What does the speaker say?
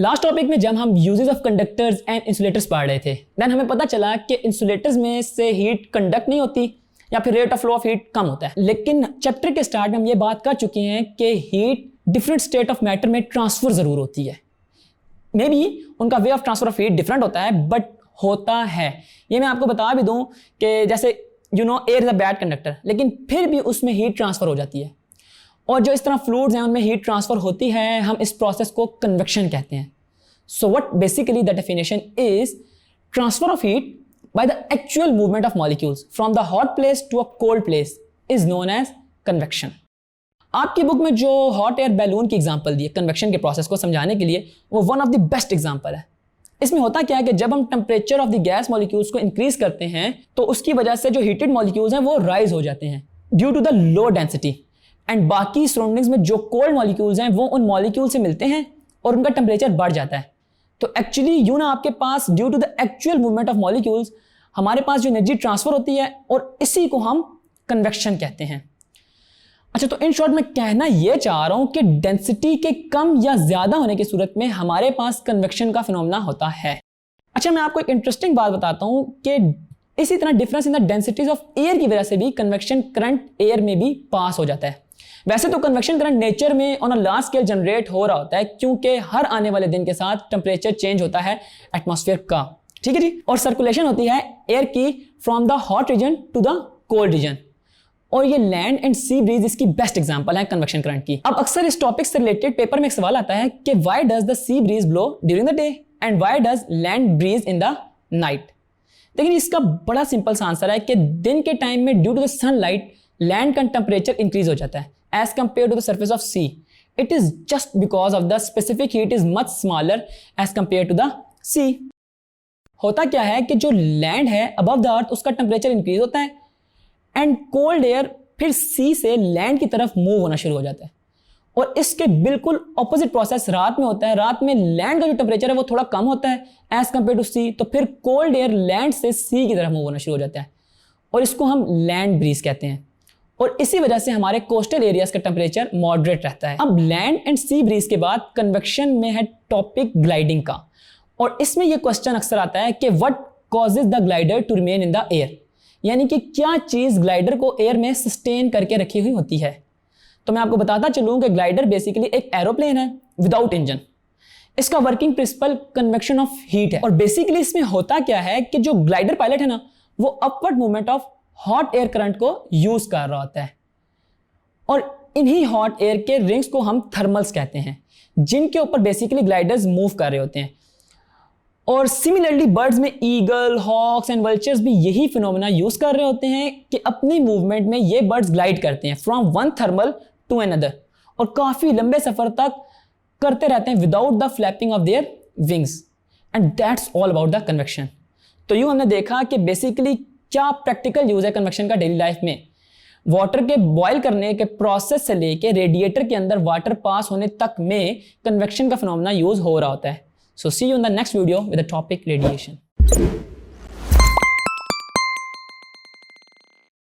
Last topic में जब हम uses of conductors and insulators पढ़ रहे थे, देन हमें पता चला कि इंसुलेटर्स में से हीट कंडक्ट नहीं होती या फिर rate of flow of heat कम होता है। लेकिन चैप्टर के स्टार्ट में हम ये बात कर चुके हैं कि heat different state of matter में ट्रांसफर जरूर होती है। मे बी उनका way of transfer of heat different होता है, बट होता है। ये मैं आपको बता भी दूं कि जैसे air is a bad conductor, लेकिन फिर भी उसमें हीट ट्रांसफर हो जाती है। और जो इस तरह फ्लूइड्स हैं उनमें हीट ट्रांसफर होती है, हम इस प्रोसेस को कन्वेक्शन कहते हैं। So what basically the definition is transfer of heat by the actual movement of molecules from the hot place to a cold place is known as convection. आपकी book में जो हॉट एयर बैलून की example दी है convection के process को समझाने के लिए, वो one of the best example है। इसमें होता क्या है कि जब हम temperature of the gas molecules को इंक्रीज करते हैं तो उसकी वजह से जो हीटेड मॉलिक्यूल्स हैं वो राइज हो जाते हैं due to the low density, and बाकी सराउंडिंग्स में जो कोल्ड मॉलिक्यूल्स हैं वो उन मॉलिक्यूल से मिलते हैं और उनका टेम्परेचर बढ़ जाता है। तो एक्चुअली यूं ना आपके पास due to the actual movement of molecules हमारे पास जो एनर्जी ट्रांसफर होती है और इसी को हम कन्वेक्शन कहते हैं। अच्छा, तो इन शॉर्ट मैं कहना ये चाह रहा हूं कि डेंसिटी के कम या ज्यादा होने की सूरत में हमारे पास कन्वेक्शन का फिनोमेना होता है। अच्छा, मैं आपको एक इंटरेस्टिंग बात बताता हूं कि इसी तरह difference in the densities of air की वजह से भी कन्वेक्शन करंट एयर में भी पास हो जाता है। वैसे तो कन्वेक्शन करंट नेचर में on a large scale generate हो रहा होता है, क्योंकि हर आने वाले दिन के साथ टेम्परेचर चेंज होता है एटमॉस्फेयर का, ठीक है जी। और सर्कुलेशन होती है एयर की from the hot region to the cold region, और ये लैंड एंड सी ब्रीज इसकी बेस्ट एग्जांपल है कन्वेक्शन करंट की। अब अक्सर इस टॉपिक से रिलेटेड पेपर में एक सवाल आता है कि why does the sea breeze blow during the day and why does land breeze in the night. लेकिन इसका बड़ा सिंपल सा आंसर है कि दिन के टाइम में due to the sunlight land का टेम्परेचर इंक्रीज हो जाता है as compared to the surface of sea. It is just because of the specific heat is much smaller as compared to the sea. होता क्या है कि जो लैंड है अबव द अर्थ उसका टेम्परेचर इंक्रीज होता है एंड कोल्ड एयर फिर सी से लैंड की तरफ मूव होना शुरू हो जाता है, और इसके बिल्कुल ऑपोजिट प्रोसेस रात में होता है। रात में लैंड का जो टेम्परेचर है वो थोड़ा कम होता है एज कंपेयर टू सी, तो फिर कोल्ड एयर लैंड से सी की तरफ मूव होना शुरू हो जाता है और इसको हम लैंड ब्रीज कहते हैं, और इसी वजह से हमारे कोस्टल एरियाज का टेम्परेचर मॉडरेट रहता है। अब लैंड एंड सी ब्रीज के बाद कन्वेक्शन में है टॉपिक ग्लाइडिंग का, और इसमें यह क्वेश्चन अक्सर आता है कि what causes the glider to remain in the air, यानी कि क्या चीज ग्लाइडर को एयर में सस्टेन करके रखी हुई होती है। तो मैं आपको बताता चलूं कि ग्लाइडर बेसिकली एक एरोप्लेन है विदाउट इंजन। इसका working principle convection of heat है, और बेसिकली इसमें होता क्या है कि जो ग्लाइडर पायलट है ना वो upward movement of hot air current को यूज कर रहा होता है, और इन्हीं हॉट एयर के रिंग्स को हम थर्मल्स कहते हैं, जिनके ऊपर बेसिकली ग्लाइडर्स मूव कर रहे होते हैं। और सिमिलरली बर्ड्स में ईगल, हॉक्स एंड वल्चर्स भी यही फिनोमेना यूज कर रहे होते हैं कि अपनी मूवमेंट में ये बर्ड्स ग्लाइड करते हैं from one thermal to another, और काफी लंबे सफर तक करते रहते हैं without the flapping of their wings, and that's all about the convection. तो यूं हमने देखा कि बेसिकली क्या प्रैक्टिकल यूज है कन्वेक्शन का डेली लाइफ में। वाटर के बॉयल करने के प्रोसेस से लेके रेडिएटर के अंदर वाटर पास होने तक में कन्वेक्शन का फिनोमेना यूज हो रहा होता है। So see you in the next video with the topic radiation.